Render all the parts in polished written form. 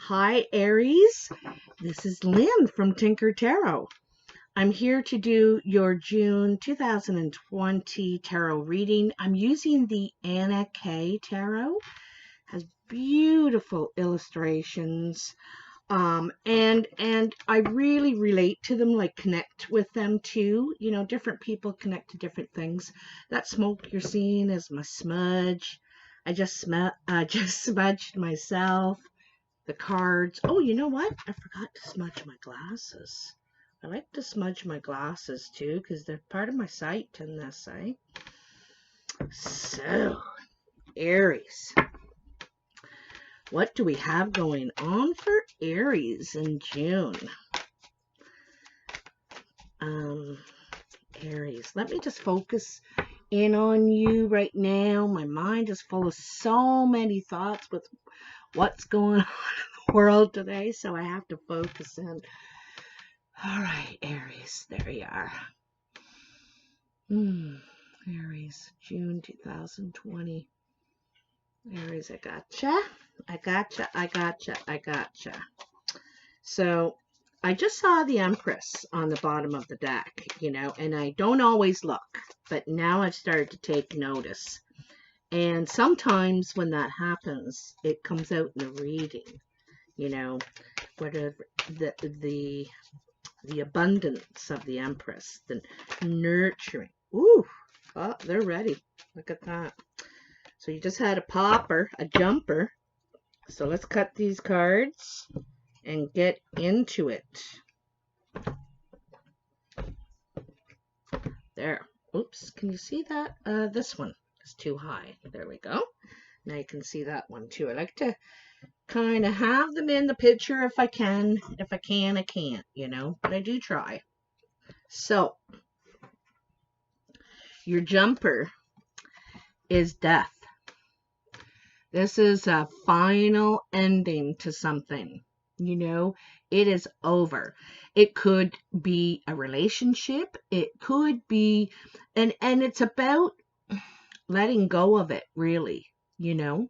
Hi, Aries. This is Lynn from Tinker Tarot. I'm here to do your June 2020 tarot reading. I'm using the Anna K Tarot. It has beautiful illustrations. And I really relate to them, like connect with them too. You know, different people connect to different things. That smoke you're seeing is my smudge. I just smudged myself. The cards. Oh, you know what? I forgot to smudge my glasses. I like to smudge my glasses too because they're part of my sight in this, eh? So, Aries. What do we have going on for Aries in June? Aries. Let me just focus in on you right now. My mind is full of so many thoughts with what's going on in the world today, so I have to focus in. All right, Aries, there you are. Aries, June 2020. Aries, I gotcha. So, I just saw the Empress on the bottom of the deck, you know, and I don't always look, but now I've started to take notice. And sometimes when that happens, it comes out in the reading, you know, whatever the abundance of the Empress, the nurturing. Ooh, oh, they're ready. Look at that. So you just had a popper, a jumper. So let's cut these cards and get into it. There. Oops, can you see that? This one is too high. There we go. Now you can see that one too. I like to kind of have them in the picture if I can. If I can, I can't, you know, but I do try. So, your jumper is death. This is a final ending to something, you know, it is over. It could be a relationship. It could be, and it's about letting go of it, really, you know.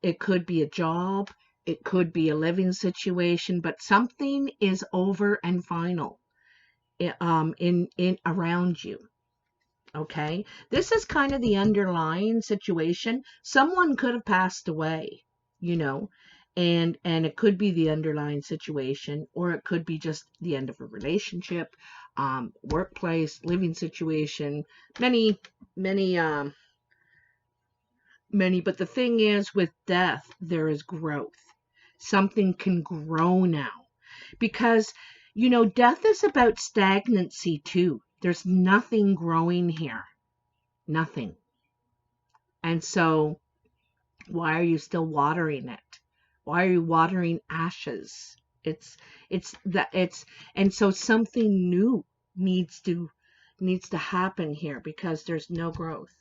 It could be a job. It could be a living situation, but something is over and final, in around you. Okay, this is kind of the underlying situation. Someone could have passed away, you know, and it could be the underlying situation, or it could be just the end of a relationship, workplace, living situation, many, many, many. But the thing is, with death, there is growth. Something can grow now, because, you know, death is about stagnancy too. There's nothing growing here. Nothing. And so, why are you still watering it? Why are you watering ashes? It's and so something new needs to happen here because there's no growth.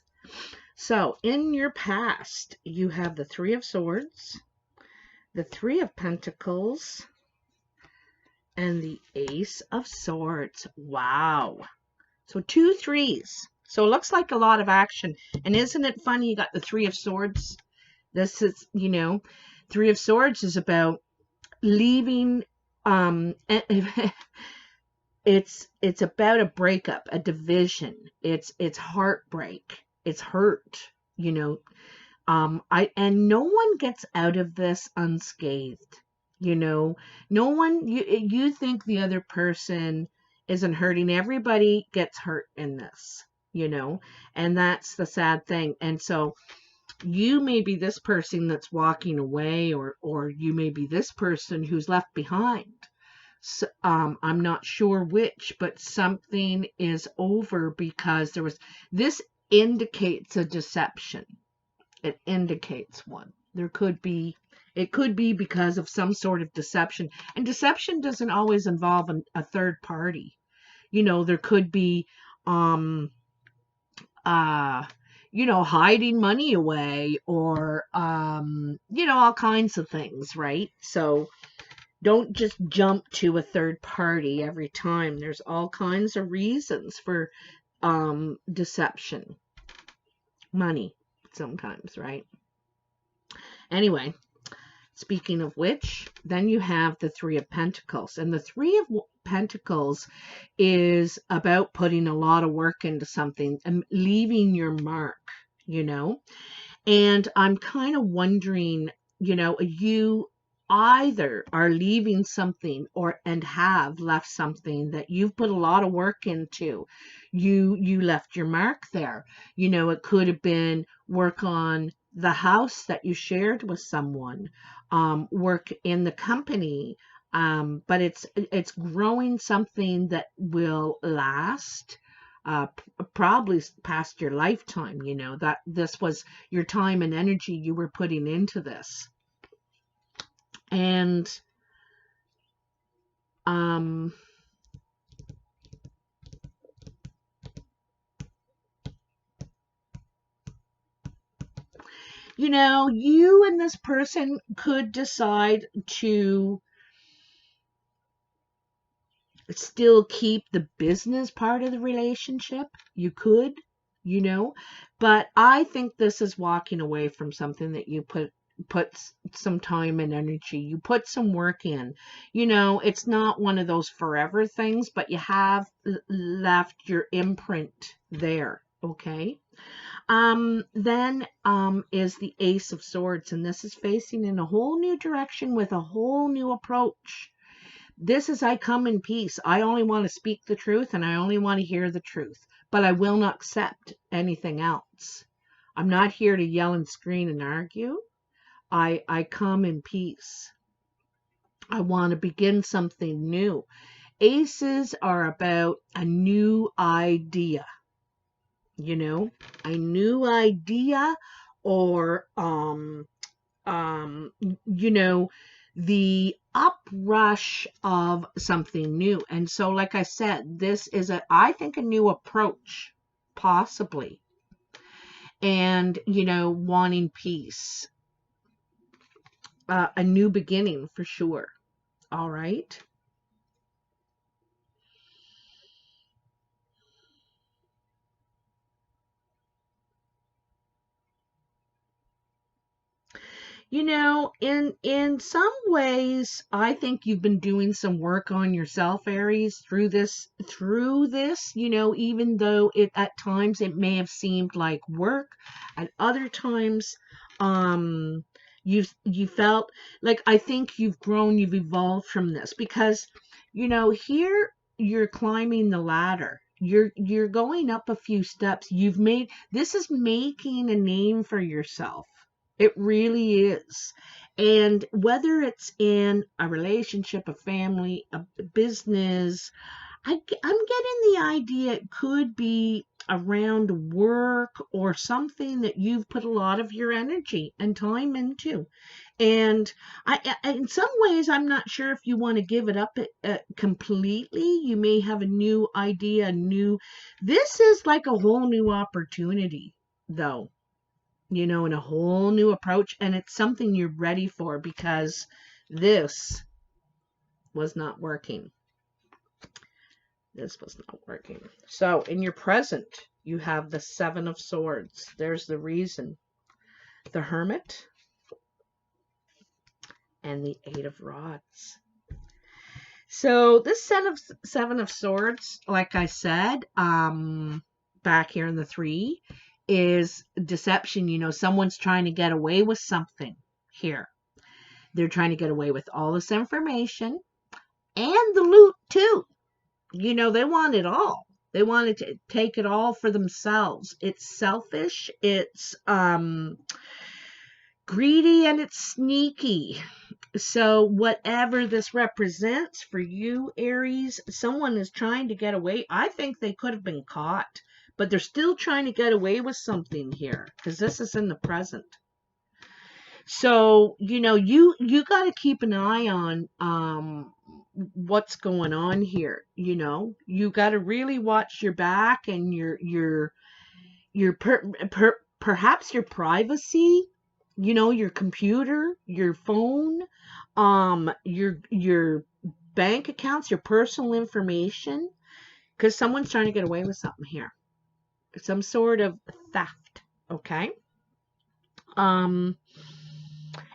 So, in your past, you have the Three of Swords, the Three of Pentacles, and the Ace of Swords. Wow. So 2 threes. So it looks like a lot of action. And isn't it funny you got the Three of Swords? This is, you know, Three of Swords is about leaving, it's about a breakup, a division. It's heartbreak. It's hurt, you know. And no one gets out of this unscathed. You know, no one, you think the other person isn't hurting. Everybody gets hurt in this, you know, and that's the sad thing. And so you may be this person that's walking away, or you may be this person who's left behind. So, I'm not sure which, but something is over because this indicates a deception. It indicates one. It could be because of some sort of deception. And deception doesn't always involve a third party. You know, there could be, you know, hiding money away, or, you know, all kinds of things, right? So don't just jump to a third party every time. There's all kinds of reasons for deception. Money, sometimes, right? Anyway, Speaking of which, then you have the Three of Pentacles. And the Three of Pentacles is about putting a lot of work into something and leaving your mark, you know. And I'm kind of wondering, you know, you either are leaving something or and have left something that you've put a lot of work into. You left your mark there. You know, it could have been work on the house that you shared with someone, work in the company, but it's growing something that will last, probably past your lifetime. You know, that this was your time and energy you were putting into this. And you know, you and this person could decide to still keep the business part of the relationship. You could, you know, but I think this is walking away from something that you put some time and energy, you put some work in. You know, it's not one of those forever things, but you have left your imprint there. Okay. Then is the Ace of Swords, and this is facing in a whole new direction with a whole new approach. This is, I come in peace. I only want to speak the truth and I only want to hear the truth, but I will not accept anything else. I'm not here to yell and scream and argue. I come in peace. I want to begin something new. Aces are about a new idea, you know, a new idea, or you know, the uprush of something new. And so, like I said, this is I think a new approach, possibly. And, you know, wanting peace, a new beginning for sure. All right. You know, in some ways, I think you've been doing some work on yourself, Aries, through this, you know, even though it at times it may have seemed like work, at other times, um, you felt like, I think you've grown, you've evolved from this, because, you know, here you're climbing the ladder. You're going up a few steps. This is making a name for yourself. It really is. And whether it's in a relationship, a family, a business, I'm getting the idea it could be around work or something that you've put a lot of your energy and time into. And in some ways, I'm not sure if you want to give it up completely. You may have a new idea, this is like a whole new opportunity, though, you know, and a whole new approach. And it's something you're ready for, because this was not working. This was not working. So in your present, you have the Seven of Swords. There's the reason. The Hermit and the Eight of Rods. So this Seven of Swords, like I said, back here in the three, is deception. You know, someone's trying to get away with something here. They're trying to get away with all this information and the loot too. You know, they want it all. They wanted to take it all for themselves. It's selfish, it's greedy, and it's sneaky. So whatever this represents for you, Aries, someone is trying to get away. I think they could have been caught, but they're still trying to get away with something here, because this is in the present. So, you know, you got to keep an eye on what's going on here. You know, you got to really watch your back and perhaps your privacy, you know, your computer, your phone, your bank accounts, your personal information, because someone's trying to get away with something here. Some sort of theft, okay?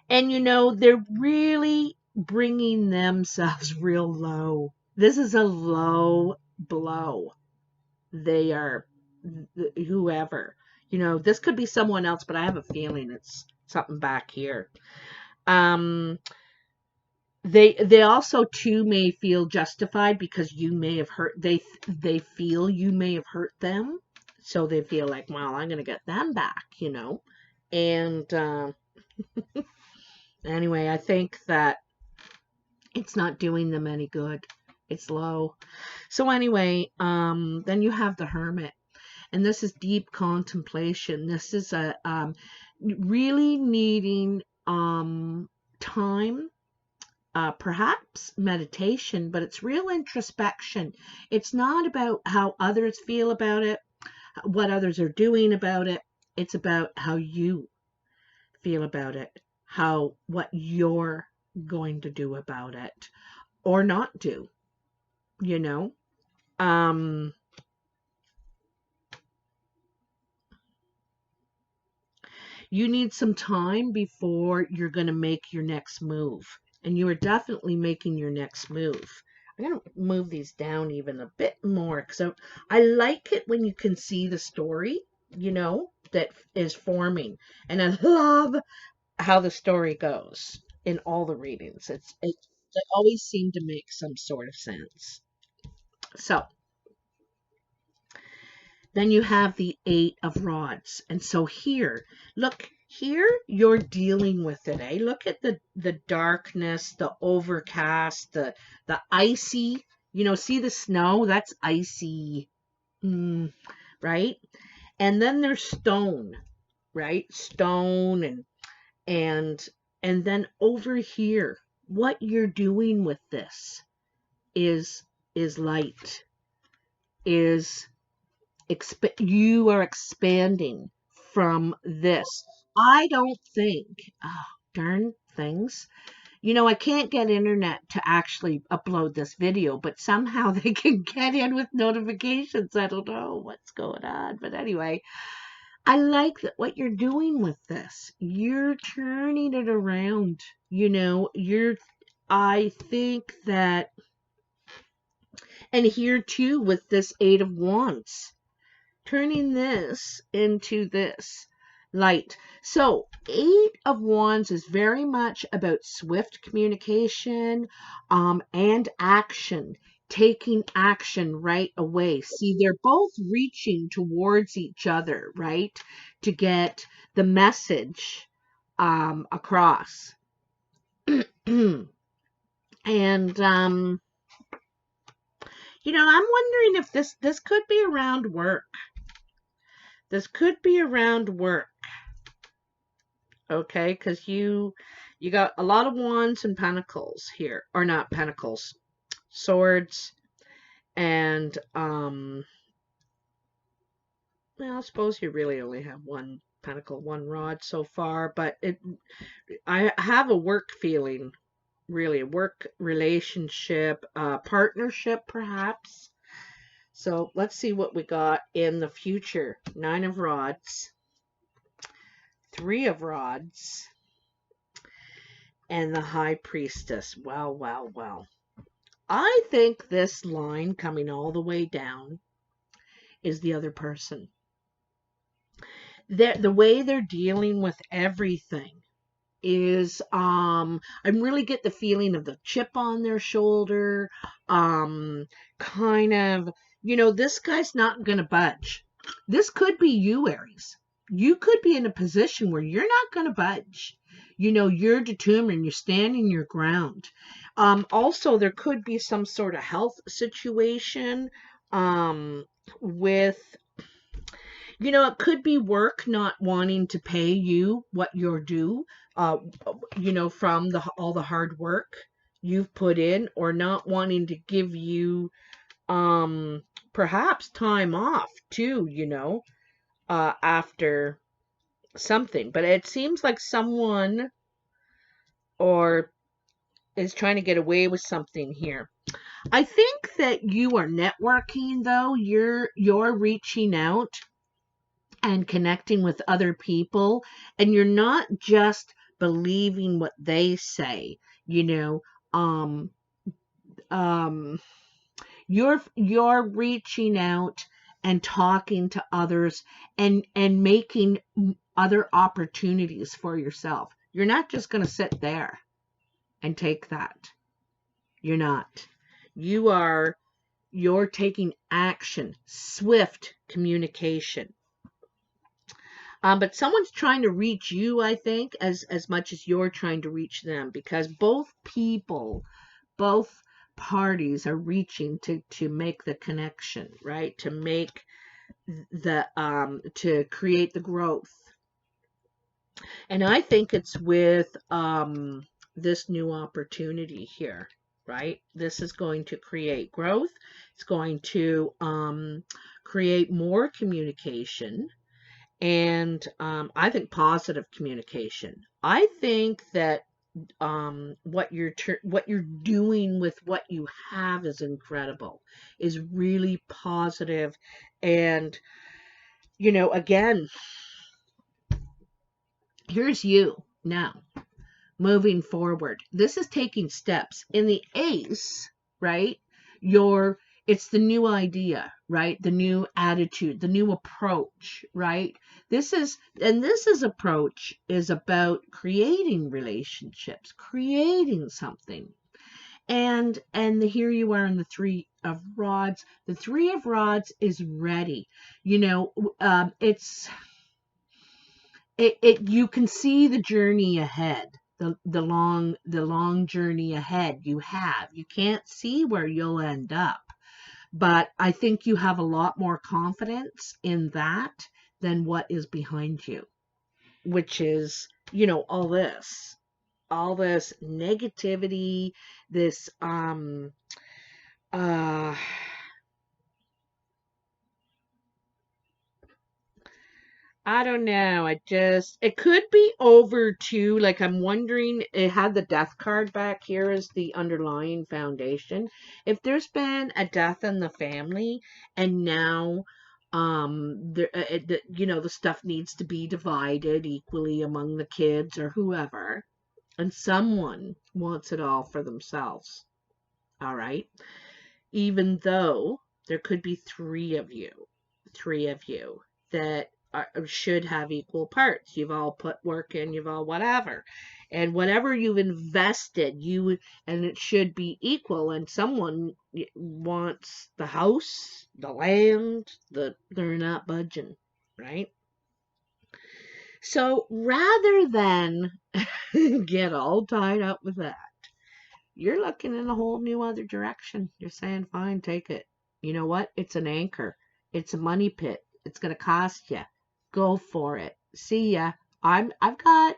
And you know, they're really bringing themselves real low. This is a low blow. They are whoever. You know, this could be someone else, but I have a feeling it's something back here. Um, they also too may feel justified because you may have hurt. They feel you may have hurt them, so they feel like, well, I'm gonna get them back. You know, and anyway, I think that it's not doing them any good. It's low. So anyway, then you have the Hermit. And this is deep contemplation. This is a really needing time, perhaps meditation, but it's real introspection. It's not about how others feel about it, what others are doing about it. It's about how you feel about it, what you're going to do about it or not do, you know. Um, you need some time before you're going to make your next move. And you are definitely making your next move. I'm going to move these down even a bit more because I like it when you can see the story, you know, that is forming. And I love how the story goes in all the readings. They always seem to make some sort of sense. So then you have the Eight of Rods. And so here, look, here you're dealing with it, eh? Look at the darkness, the overcast, the icy, you know, see the snow? That's icy, right? And then there's stone, right? Stone and and then over here, what you're doing with this is light, is you are expanding from this. I don't think, oh, darn things. You know, I can't get internet to actually upload this video, but somehow they can get in with notifications. I don't know what's going on. But anyway, I like that what you're doing with this. You're turning it around. You know, I think that, and here too with this Eight of Wands, turning this into this light. So Eight of Wands is very much about swift communication and action, taking action right away. See, they're both reaching towards each other, right, to get the message across. And you know, I'm wondering if this could be around work. This could be around work, okay? Because you got a lot of wands and pentacles here, or not pentacles, swords, and well, I suppose you really only have one pentacle, one rod so far, but I have a work feeling, really, a work relationship, partnership, perhaps. So let's see what we got in the future. Nine of Rods, Three of Rods, and the High Priestess. Well, well, well. I think this line coming all the way down is the other person. The way they're dealing with everything is I really get the feeling of the chip on their shoulder, kind of, you know, this guy's not gonna budge. This could be you, Aries. You could be in a position where you're not gonna budge. You know, you're determined, you're standing your ground. Also, there could be some sort of health situation with, you know, it could be work not wanting to pay you what you're due, uh, you know, from all the hard work you've put in, or not wanting to give you perhaps time off too, you know, after something. But it seems like someone or is trying to get away with something here. I think that you are networking though. You're reaching out and connecting with other people, and you're not just believing what they say, you know, um, um, you're reaching out and talking to others and making other opportunities for yourself. You're not just going to sit there and take that. You're not. You are you're taking action, swift communication. But someone's trying to reach you, I think, as much as you're trying to reach them, because both parties are reaching to make the connection, right? To make to create the growth. And I think it's with this new opportunity here, right? This is going to create growth. It's going to create more communication, and I think positive communication. I think that what you're doing with what you have is incredible, is really positive, and again, here's you now moving forward. This is taking steps. In the ace, right? It's the new idea, right? The new attitude, the new approach, right? This approach is about creating relationships, creating something. And here you are in the Three of Rods. The Three of Rods is ready. It's you can see the journey ahead, the long journey ahead. You can't see where you'll end up, but I think you have a lot more confidence in that than what is behind you, which is all this negativity, this uh I don't know. It could be over too. Like, I'm wondering, it had the death card back here as the underlying foundation. If there's been a death in the family and now, the stuff needs to be divided equally among the kids or whoever, and someone wants it all for themselves. All right. Even though there could be three of you that should have equal parts. You've all put work in, you've all whatever. And whatever you've invested, and it should be equal. And someone wants the house, the land, they're not budging, right? So rather than get all tied up with that, you're looking in a whole new other direction. You're saying, fine, take it. You know what? It's an anchor. It's a money pit. It's going to cost you. Go for it. See ya. I've got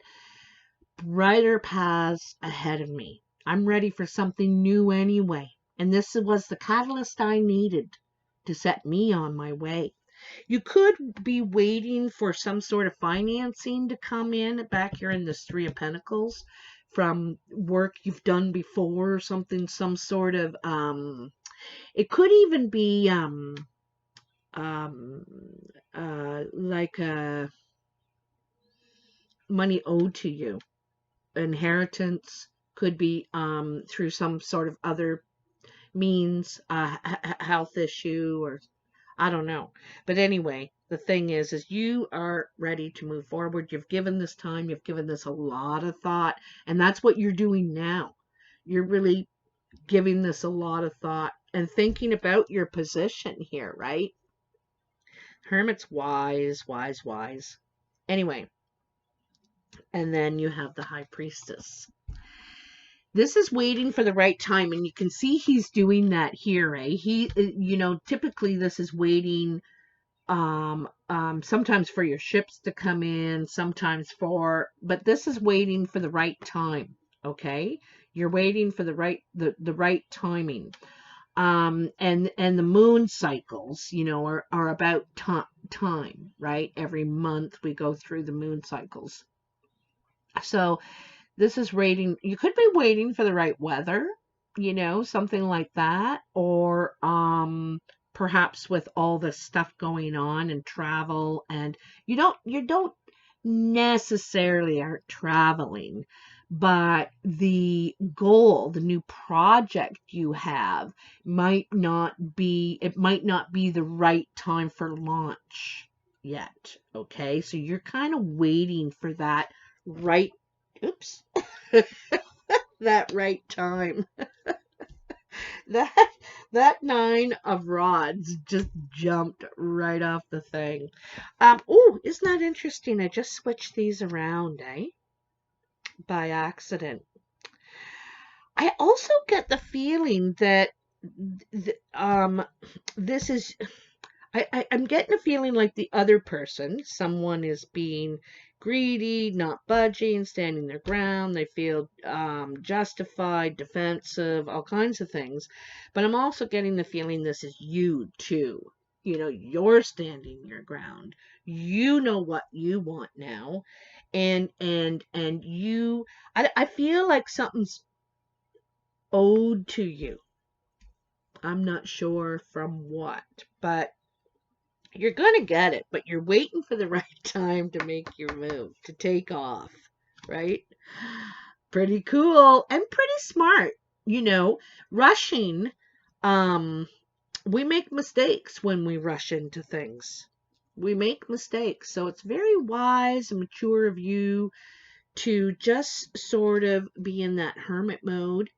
brighter paths ahead of me. I'm ready for something new anyway. And this was the catalyst I needed to set me on my way. You could be waiting for some sort of financing to come in back here in this Three of Pentacles from work you've done before or something, some sort of, it could even be, like money owed to you. Inheritance could be, through some sort of other means, health issue, or I don't know. But anyway, the thing is you are ready to move forward. You've given this time, you've given this a lot of thought, and that's what you're doing now. You're really giving this a lot of thought and thinking about your position here, right? Hermit's wise, wise, wise. Anyway, and then you have the High Priestess. This is waiting for the right time, and you can see he's doing that here, eh? Typically this is waiting sometimes for your ships to come in, but this is waiting for the right time. Okay, you're waiting for the right timing. And the moon cycles, are about time, right? Every month we go through the moon cycles. So this is you could be waiting for the right weather, something like that, or perhaps with all this stuff going on and travel, and you don't necessarily aren't traveling, but the goal, the new project you have it might not be the right time for launch yet. Okay, so you're kind of waiting for that right, oops, that right time. That that nine of rods just jumped right off the thing. Oh, isn't that interesting? I just switched these around, by accident. I also get the feeling that this is I'm getting a feeling like the other person, someone is being greedy, not budging, standing their ground. They feel justified, defensive, all kinds of things. But I'm also getting the feeling this is you too. You know, you're standing your ground. You know what you want now. And you, I feel like something's owed to you. I'm not sure from what, but you're going to get it, but you're waiting for the right time to make your move, to take off, right? Pretty cool and pretty smart. You know, rushing, um, we make mistakes when we rush into things. We make mistakes. So it's very wise and mature of you to just sort of be in that hermit mode.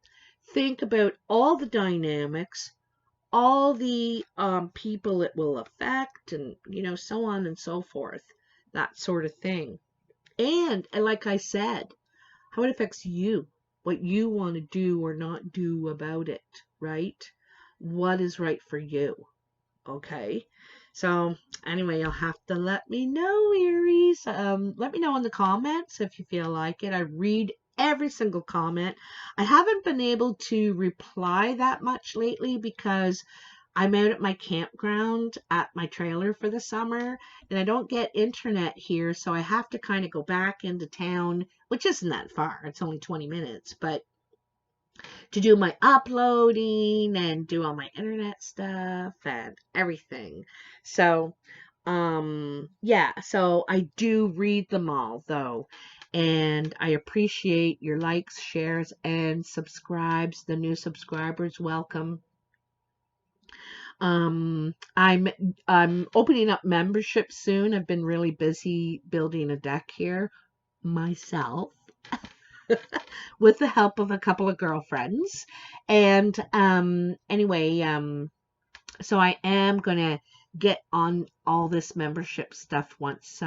Think about all the dynamics, all the people it will affect, and so on and so forth, that sort of thing. And like I said, how it affects you, what you want to do or not do about it, right? What is right for you. Okay, so anyway, you'll have to let me know, Aries. Let me know in the comments if you feel like it. I read every single comment. I haven't been able to reply that much lately because I'm out at my campground at my trailer for the summer, and I don't get internet here, so I have to kind of go back into town, which isn't that far. It's only 20 minutes, but to do my uploading and do all my internet stuff and everything. So, yeah, so I do read them all though. And I appreciate your likes, shares, and subscribes. The new subscribers, welcome. I'm opening up membership soon. I've been really busy building a deck here myself with the help of a couple of girlfriends. And anyway, so I am gonna get on all this membership stuff once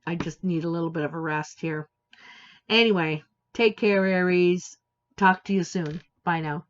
I just need a little bit of a rest here. Anyway, take care, Aries. Talk to you soon. Bye now.